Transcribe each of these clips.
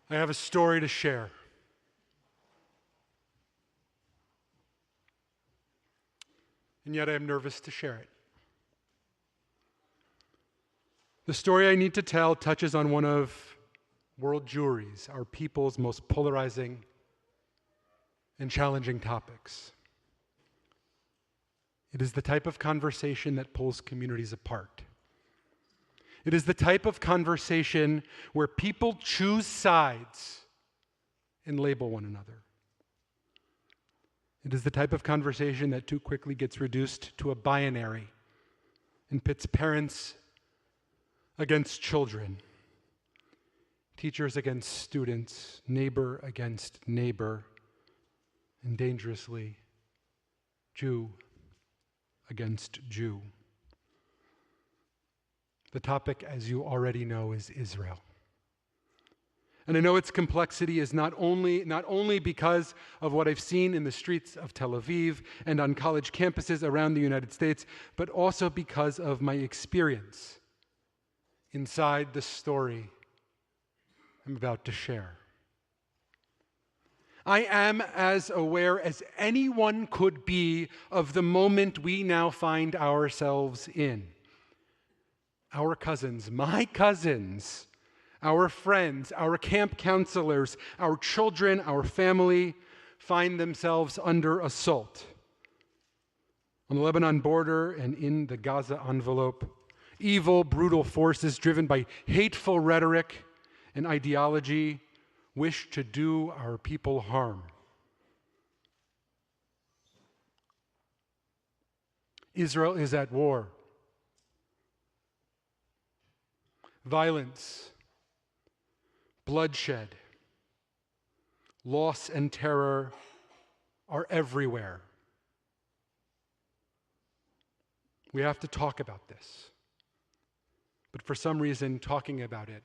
I have a story to share. And yet I am nervous to share it. The story I need to tell touches on one of world Jewry's, our people's most polarizing and challenging topics. It is the type of conversation that pulls communities apart. It is the type of conversation where people choose sides and label one another. It is the type of conversation that too quickly gets reduced to a binary and pits parents against children, teachers against students, neighbor against neighbor, and dangerously, Jew against Jew. The topic, as you already know, is Israel. And I know its complexity is not only because of what I've seen in the streets of Tel Aviv and on college campuses around the United States, but also because of my experience inside the story I'm about to share. I am as aware as anyone could be of the moment we now find ourselves in. Our cousins, my cousins, our friends, our camp counselors, our children, our family find themselves under assault. On the Lebanon border and in the Gaza envelope, evil, brutal forces driven by hateful rhetoric and ideology wish to do our people harm. Israel is at war. Violence, bloodshed, loss, and terror are everywhere. We have to talk about this. But for some reason, talking about it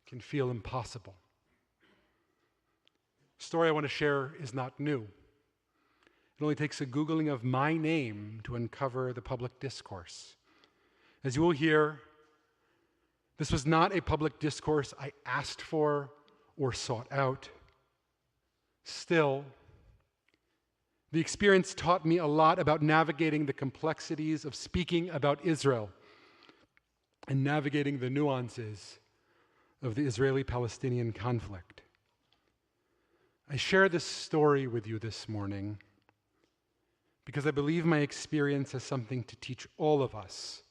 can feel impossible. The story I want to share is not new. It only takes a Googling of my name to uncover the public discourse. As you will hear, this was not a public discourse I asked for or sought out. Still, the experience taught me a lot about navigating the complexities of speaking about Israel and navigating the nuances of the Israeli-Palestinian conflict. I share this story with you this morning because I believe my experience has something to teach all of us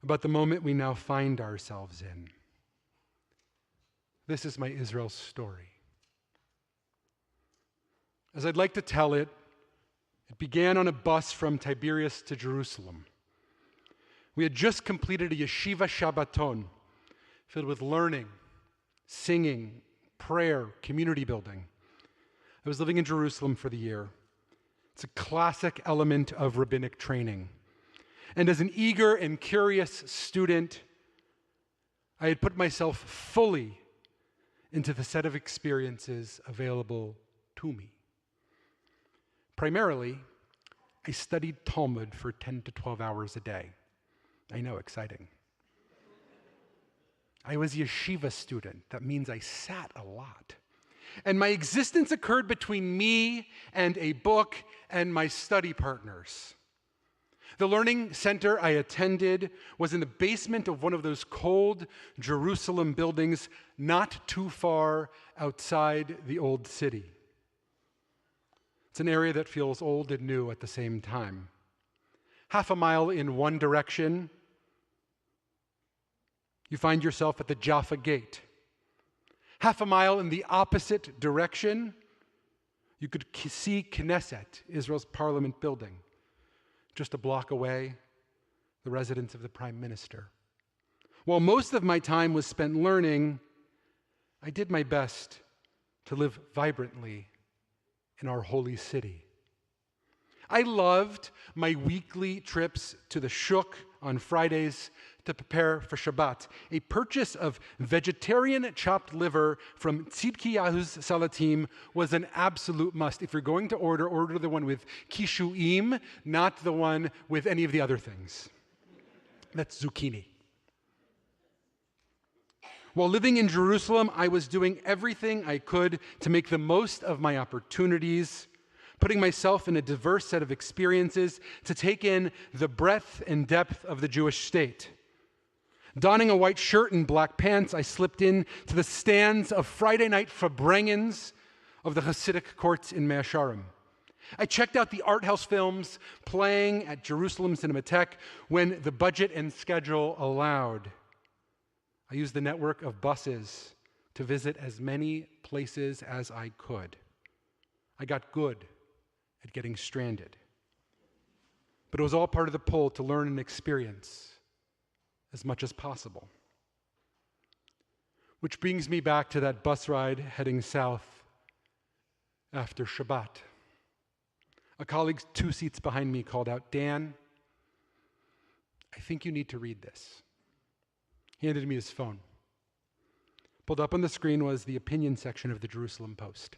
about the moment we now find ourselves in. This is my Israel story. As I'd like to tell it, it began on a bus from Tiberias to Jerusalem. We had just completed a yeshiva Shabbaton filled with learning, singing, prayer, community building. I was living in Jerusalem for the year. It's a classic element of rabbinic training. And as an eager and curious student, I had put myself fully into the set of experiences available to me. Primarily, I studied Talmud for 10 to 12 hours a day. I know, exciting. I was a yeshiva student. That means I sat a lot. And my existence occurred between me and a book and my study partners. The learning center I attended was in the basement of one of those cold Jerusalem buildings not too far outside the old city. It's an area that feels old and new at the same time. Half a mile in one direction, you find yourself at the Jaffa Gate. Half a mile in the opposite direction, you could see Knesset, Israel's parliament building. Just a block away, the residence of the prime minister. While most of my time was spent learning, I did my best to live vibrantly in our holy city. I loved my weekly trips to the shuk on Fridays to prepare for Shabbat. A purchase of vegetarian chopped liver from Tzidkiyahu's Salatim was an absolute must. If you're going to order the one with kishuim, not the one with any of the other things. That's zucchini. While living in Jerusalem, I was doing everything I could to make the most of my opportunities, putting myself in a diverse set of experiences to take in the breadth and depth of the Jewish state. Donning a white shirt and black pants, I slipped in to the stands of Friday night Farbrengens of the Hasidic courts in Mea Shearim. I checked out the art house films playing at Jerusalem Cinematheque when the budget and schedule allowed. I used the network of buses to visit as many places as I could. I got good at getting stranded. But it was all part of the pull to learn and experience as much as possible. Which brings me back to that bus ride heading south after Shabbat. A colleague 2 seats behind me called out, "Dan, I think you need to read this." He handed me his phone. Pulled up on the screen was the opinion section of the Jerusalem Post.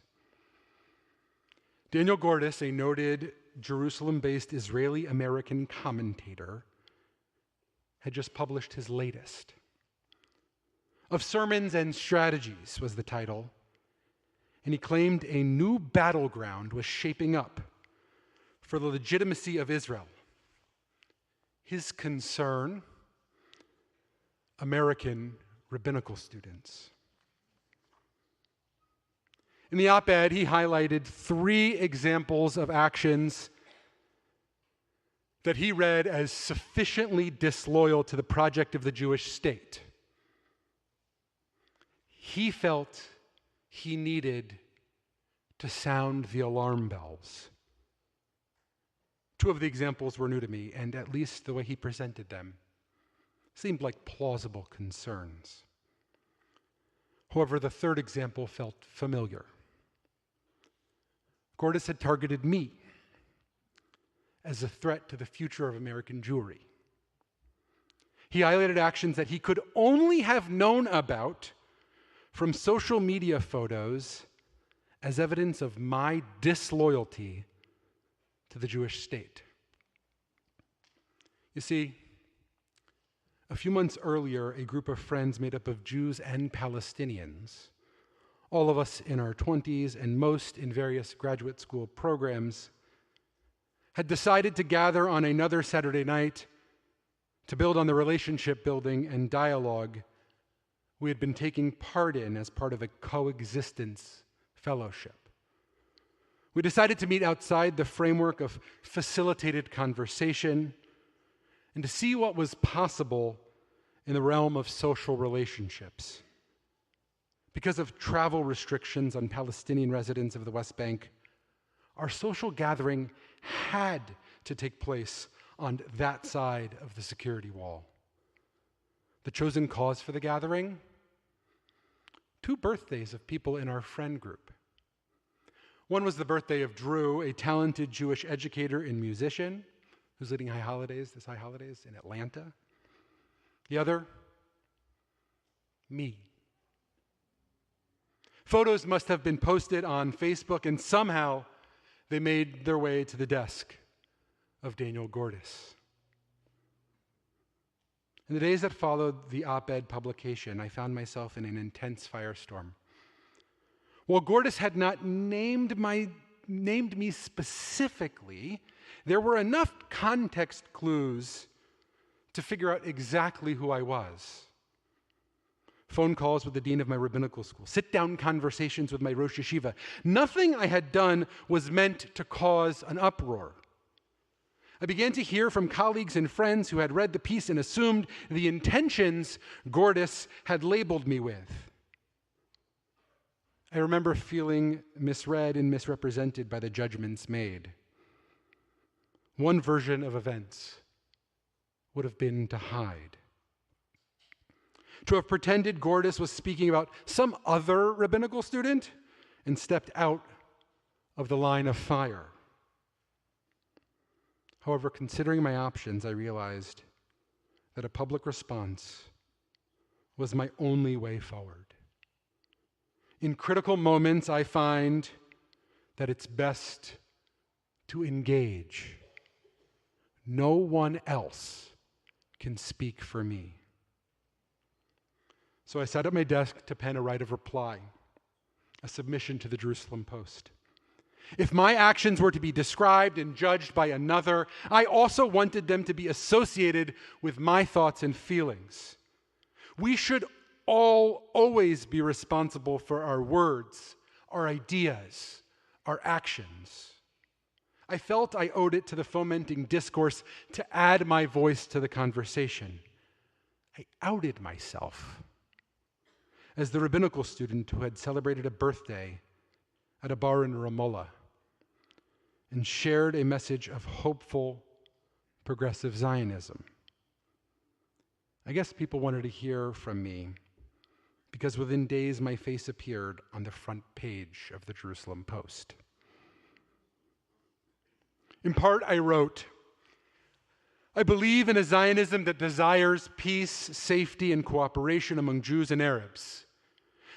Daniel Gordis, a noted Jerusalem-based Israeli-American commentator, had just published his latest. "Of Sermons and Strategies" was the title, and he claimed a new battleground was shaping up for the legitimacy of Israel. His concern: American rabbinical students. In the op-ed, he highlighted 3 examples of actions that he read as sufficiently disloyal to the project of the Jewish state. He felt he needed to sound the alarm bells. 2 of the examples were new to me, and at least the way he presented them seemed like plausible concerns. However, the 3rd example felt familiar. Gordis had targeted me as a threat to the future of American Jewry. He highlighted actions that he could only have known about from social media photos as evidence of my disloyalty to the Jewish state. You see, a few months earlier, a group of friends made up of Jews and Palestinians, all of us in our 20s and most in various graduate school programs, had decided to gather on another Saturday night to build on the relationship building and dialogue we had been taking part in as part of a coexistence fellowship. We decided to meet outside the framework of facilitated conversation and to see what was possible in the realm of social relationships. Because of travel restrictions on Palestinian residents of the West Bank, our social gathering had to take place on that side of the security wall. The chosen cause for the gathering? 2 birthdays of people in our friend group. One was the birthday of Drew, a talented Jewish educator and musician who's leading High Holidays in Atlanta. The other, me. Photos must have been posted on Facebook, and somehow they made their way to the desk of Daniel Gordis. In the days that followed the op-ed publication, I found myself in an intense firestorm. While Gordis had not named me specifically, there were enough context clues to figure out exactly who I was. Phone calls with the dean of my rabbinical school, sit-down conversations with my Rosh Yeshiva. Nothing I had done was meant to cause an uproar. I began to hear from colleagues and friends who had read the piece and assumed the intentions Gordis had labeled me with. I remember feeling misread and misrepresented by the judgments made. One version of events would have been to hide. To have pretended Gordis was speaking about some other rabbinical student and stepped out of the line of fire. However, considering my options, I realized that a public response was my only way forward. In critical moments, I find that it's best to engage. No one else can speak for me. So I sat at my desk to pen a right of reply, a submission to the Jerusalem Post. If my actions were to be described and judged by another, I also wanted them to be associated with my thoughts and feelings. We should all always be responsible for our words, our ideas, our actions. I felt I owed it to the fomenting discourse to add my voice to the conversation. I outed myself as the rabbinical student who had celebrated a birthday at a bar in Ramallah and shared a message of hopeful, progressive Zionism. I guess people wanted to hear from me because within days my face appeared on the front page of the Jerusalem Post. In part, I wrote, I believe in a Zionism that desires peace, safety, and cooperation among Jews and Arabs.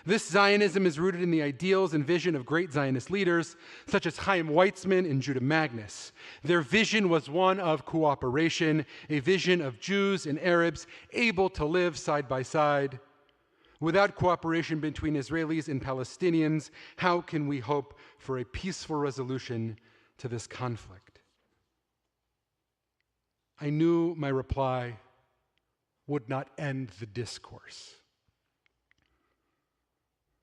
This Zionism is rooted in the ideals and vision of great Zionist leaders, such as Chaim Weizmann and Judah Magnus. Their vision was one of cooperation, a vision of Jews and Arabs able to live side by side. Without cooperation between Israelis and Palestinians, how can we hope for a peaceful resolution to this conflict? I knew my reply would not end the discourse.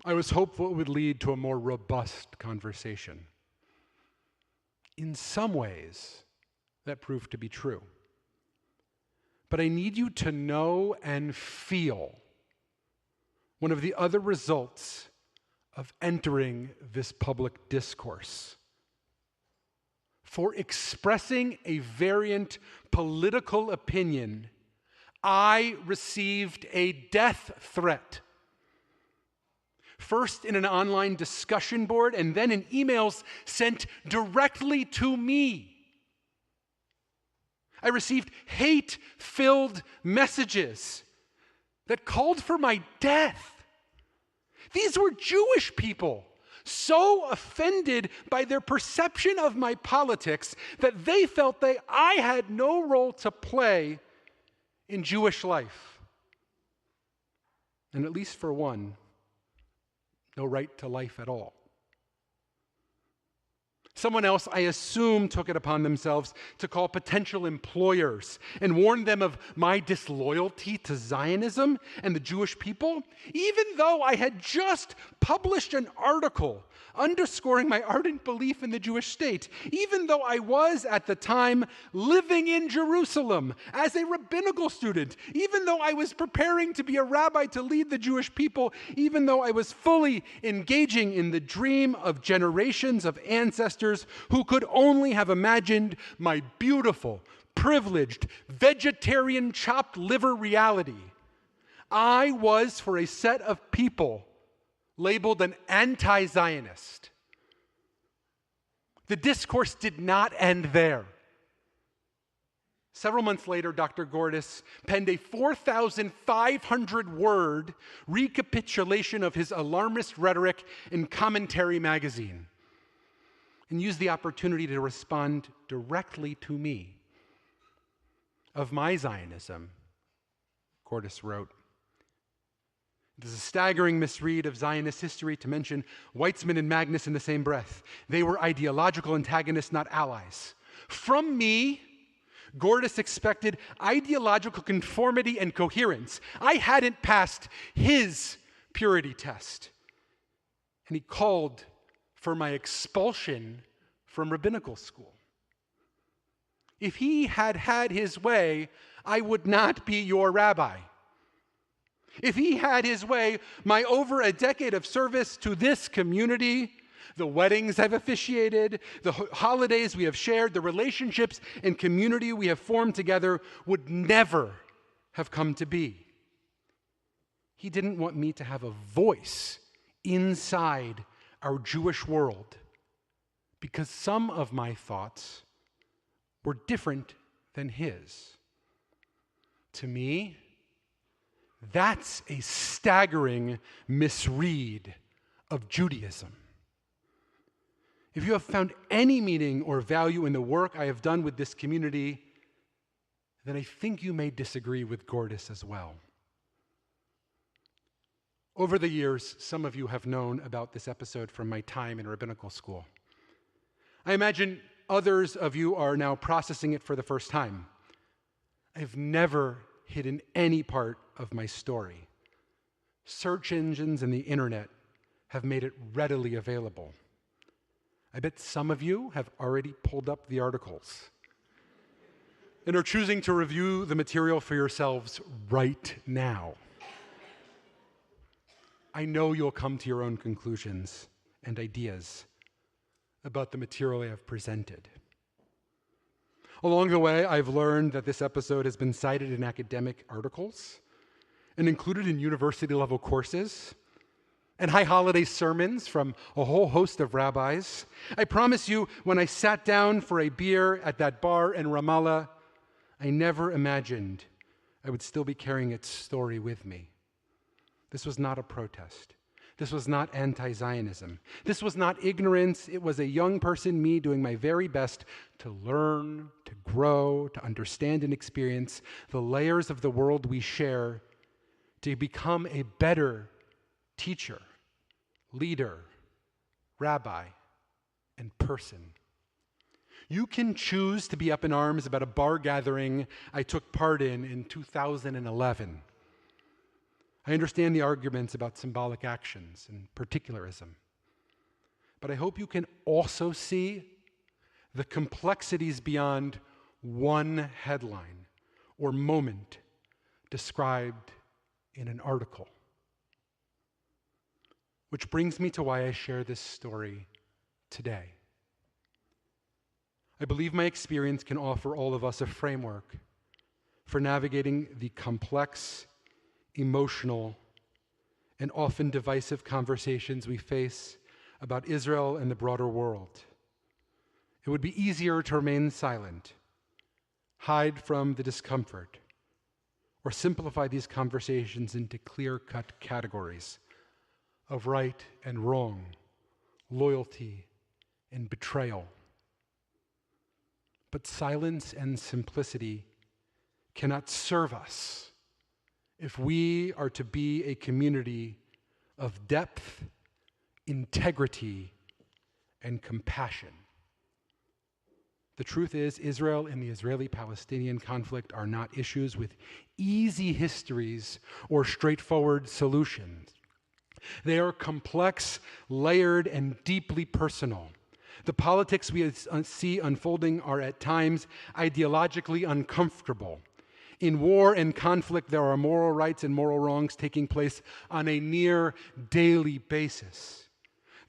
I was hopeful it would lead to a more robust conversation. In some ways, that proved to be true. But I need you to know and feel one of the other results of entering this public discourse. For expressing a variant political opinion, I received a death threat. First in an online discussion board, and then in emails sent directly to me. I received hate-filled messages that called for my death. These were Jewish people, so offended by their perception of my politics that they felt that I had no role to play in Jewish life. And at least for one, no right to life at all. Someone else, I assume, took it upon themselves to call potential employers and warn them of my disloyalty to Zionism and the Jewish people, even though I had just published an article underscoring my ardent belief in the Jewish state, even though I was at the time living in Jerusalem as a rabbinical student, even though I was preparing to be a rabbi to lead the Jewish people, even though I was fully engaging in the dream of generations of ancestors who could only have imagined my beautiful, privileged, vegetarian chopped liver reality. I was, for a set of people, labeled an anti-Zionist. The discourse did not end there. Several months later, Dr. Gordis penned a 4,500-word recapitulation of his alarmist rhetoric in Commentary magazine and used the opportunity to respond directly to me. Of my Zionism, Gordis wrote, it is a staggering misread of Zionist history to mention Weizmann and Magnus in the same breath. They were ideological antagonists, not allies. From me, Gordis expected ideological conformity and coherence. I hadn't passed his purity test. And he called for my expulsion from rabbinical school. If he had had his way, I would not be your rabbi. If he had his way, my over a decade of service to this community, the weddings I've officiated, the holidays we have shared, the relationships and community we have formed together would never have come to be. He didn't want me to have a voice inside our Jewish world because some of my thoughts were different than his. To me, that's a staggering misread of Judaism. If you have found any meaning or value in the work I have done with this community, then I think you may disagree with Gordis as well. Over the years, some of you have known about this episode from my time in rabbinical school. I imagine others of you are now processing it for the first time. I've never hidden any part of my story. Search engines and the internet have made it readily available. I bet some of you have already pulled up the articles and are choosing to review the material for yourselves right now. I know you'll come to your own conclusions and ideas about the material I have presented. Along the way, I've learned that this episode has been cited in academic articles and included in university-level courses and high holiday sermons from a whole host of rabbis. I promise you, when I sat down for a beer at that bar in Ramallah, I never imagined I would still be carrying its story with me. This was not a protest. This was not anti-Zionism. This was not ignorance. It was a young person, me, doing my very best to learn, to grow, to understand and experience the layers of the world we share, to become a better teacher, leader, rabbi, and person. You can choose to be up in arms about a bar gathering I took part in 2011. I understand the arguments about symbolic actions and particularism. But I hope you can also see the complexities beyond one headline or moment described in an article. Which brings me to why I share this story today. I believe my experience can offer all of us a framework for navigating the complex, emotional, and often divisive conversations we face about Israel and the broader world. It would be easier to remain silent, hide from the discomfort, or simplify these conversations into clear-cut categories of right and wrong, loyalty and betrayal. But silence and simplicity cannot serve us if we are to be a community of depth, integrity, and compassion. The truth is, Israel and the Israeli-Palestinian conflict are not issues with easy histories or straightforward solutions. They are complex, layered, and deeply personal. The politics we see unfolding are at times ideologically uncomfortable. In war and conflict, there are moral rights and moral wrongs taking place on a near daily basis.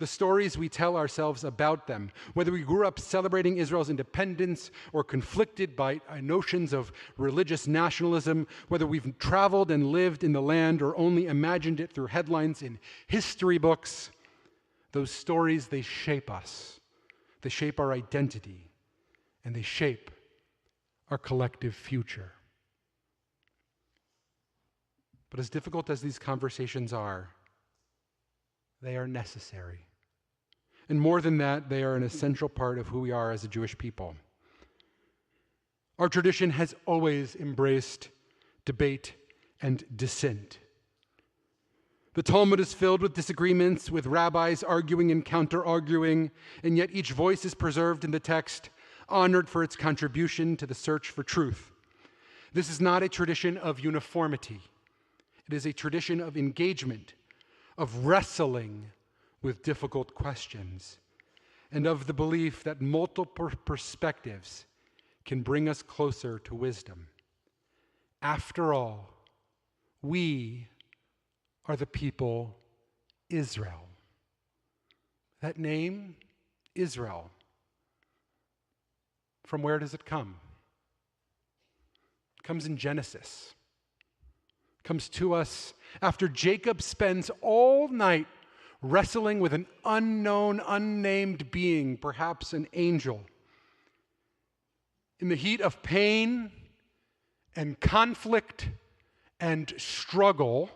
The stories we tell ourselves about them, whether we grew up celebrating Israel's independence or conflicted by notions of religious nationalism, whether we've traveled and lived in the land or only imagined it through headlines in history books, those stories, they shape us. They shape our identity, and they shape our collective future. But as difficult as these conversations are, they are necessary. And more than that, they are an essential part of who we are as a Jewish people. Our tradition has always embraced debate and dissent. The Talmud is filled with disagreements, with rabbis arguing and counter-arguing, and yet each voice is preserved in the text, honored for its contribution to the search for truth. This is not a tradition of uniformity. It is a tradition of engagement, of wrestling with difficult questions, and of the belief that multiple perspectives can bring us closer to wisdom. After all, we are the people Israel. That name, Israel, from where does it come? It comes in Genesis. It comes to us after Jacob spends all night wrestling with an unknown, unnamed being, perhaps an angel. In the heat of pain and conflict and struggle,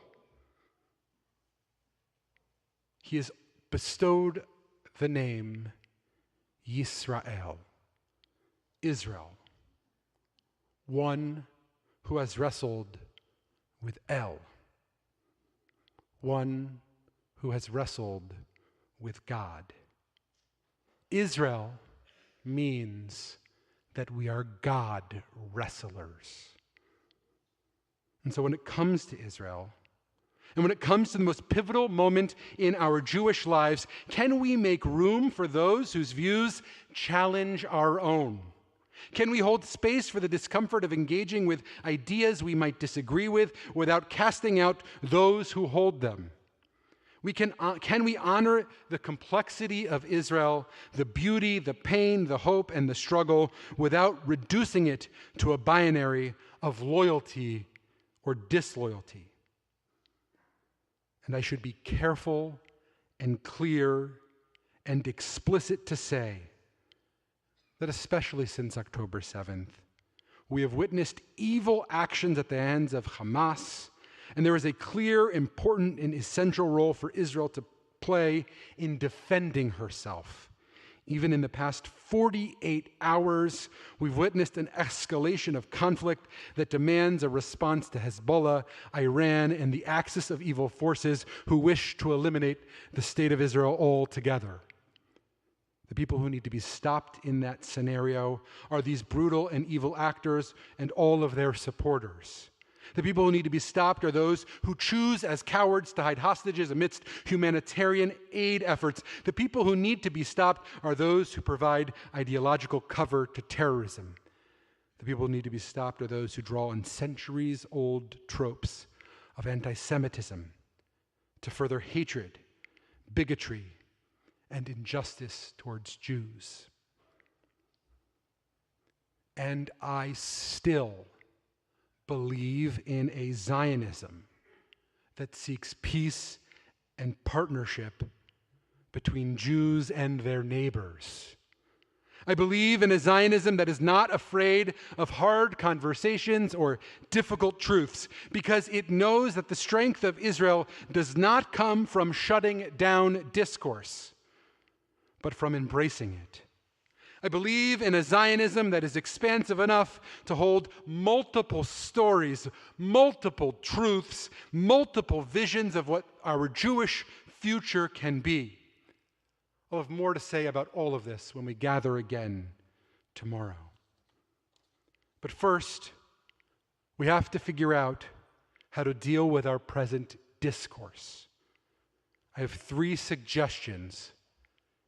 he is bestowed the name Yisrael, Israel, one who has wrestled with El, one who has wrestled with God. Israel means that we are God wrestlers. And so when it comes to Israel, and when it comes to the most pivotal moment in our Jewish lives, can we make room for those whose views challenge our own? Can we hold space for the discomfort of engaging with ideas we might disagree with without casting out those who hold them? Can we honor the complexity of Israel, the beauty, the pain, the hope, and the struggle without reducing it to a binary of loyalty or disloyalty? And I should be careful and clear and explicit to say that especially since October 7th, we have witnessed evil actions at the hands of Hamas, and there is a clear, important, and essential role for Israel to play in defending herself. Even in the past 48 hours, we've witnessed an escalation of conflict that demands a response to Hezbollah, Iran, and the axis of evil forces who wish to eliminate the state of Israel altogether. The people who need to be stopped in that scenario are these brutal and evil actors and all of their supporters. The people who need to be stopped are those who choose as cowards to hide hostages amidst humanitarian aid efforts. The people who need to be stopped are those who provide ideological cover to terrorism. The people who need to be stopped are those who draw on centuries-old tropes of anti-Semitism to further hatred, bigotry, and injustice towards Jews. And I still believe in a Zionism that seeks peace and partnership between Jews and their neighbors. I believe in a Zionism that is not afraid of hard conversations or difficult truths, because it knows that the strength of Israel does not come from shutting down discourse, but from embracing it. I believe in a Zionism that is expansive enough to hold multiple stories, multiple truths, multiple visions of what our Jewish future can be. I'll have more to say about all of this when we gather again tomorrow. But first, we have to figure out how to deal with our present discourse. I have 3 suggestions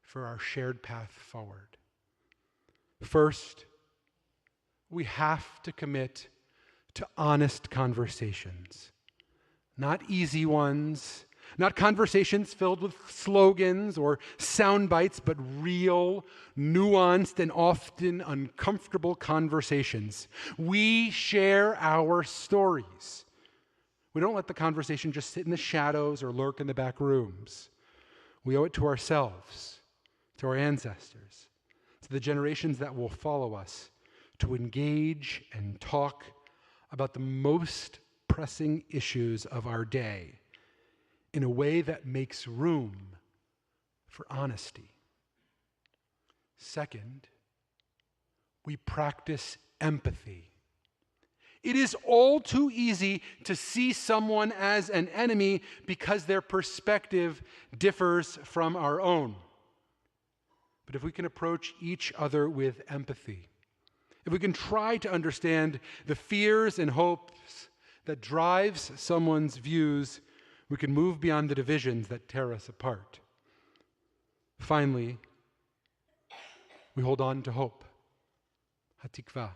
for our shared path forward. First, we have to commit to honest conversations. Not easy ones, not conversations filled with slogans or sound bites, but real, nuanced, and often uncomfortable conversations. We share our stories. We don't let the conversation just sit in the shadows or lurk in the back rooms. We owe it to ourselves, to our ancestors, to the generations that will follow us, to engage and talk about the most pressing issues of our day in a way that makes room for honesty. Second, we practice empathy. It is all too easy to see someone as an enemy because their perspective differs from our own. But if we can approach each other with empathy, if we can try to understand the fears and hopes that drives someone's views, we can move beyond the divisions that tear us apart. Finally, we hold on to hope. Hatikva.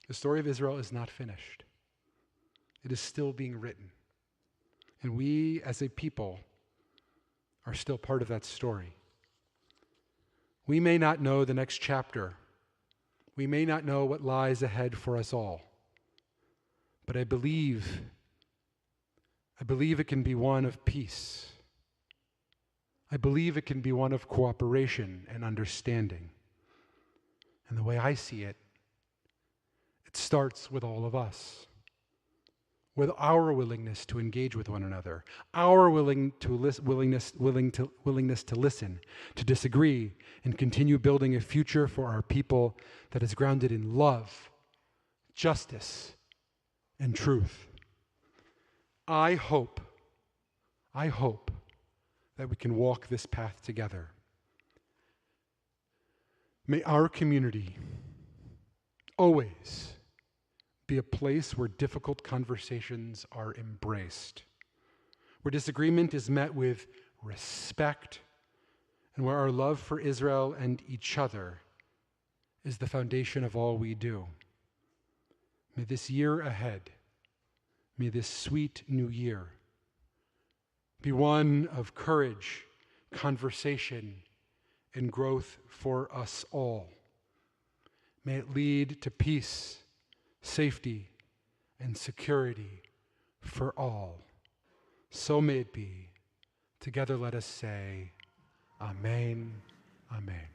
The story of Israel is not finished. It is still being written. And we, as a people, are still part of that story. We may not know the next chapter. We may not know what lies ahead for us all. But I believe it can be one of peace. I believe it can be one of cooperation and understanding. And the way I see it, it starts with all of us, with our willingness to engage with one another, our willingness to listen, to disagree, and continue building a future for our people that is grounded in love, justice, and truth. I hope that we can walk this path together. May our community always be a place where difficult conversations are embraced, where disagreement is met with respect, and where our love for Israel and each other is the foundation of all we do. May this year ahead, may this sweet new year be one of courage, conversation, and growth for us all. May it lead to peace, safety, and security for all. So may it be. Together let us say, Amen, Amen.